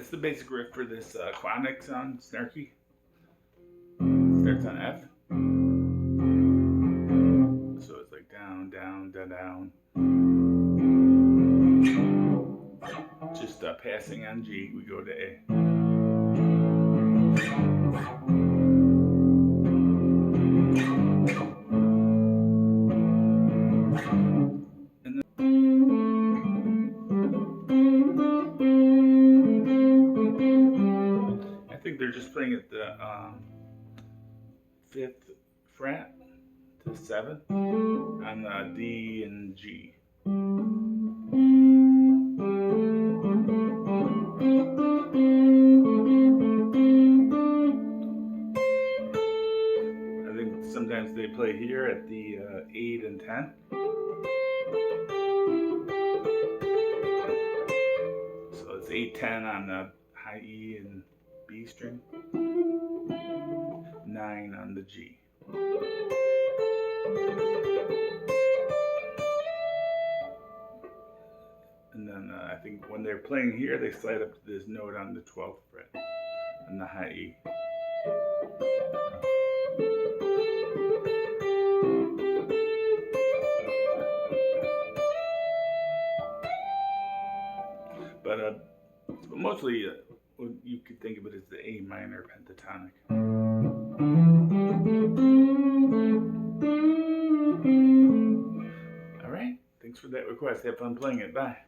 That's the basic riff for this Quannnic song, Snarky. Starts on F. So it's like down, down, down, down. Just passing on G, we go to A. And then I think they're just playing at the 5th fret to 7th on the D and G. I think sometimes they play here at the 8 and 10. So it's 8-10 on the high E and B string, 9 on the G. And then I think when they're playing here, they slide up to this note on the 12th fret on the high E. But mostly you could think of it as the A minor pentatonic. All right, thanks for that request. Have fun playing it. Bye.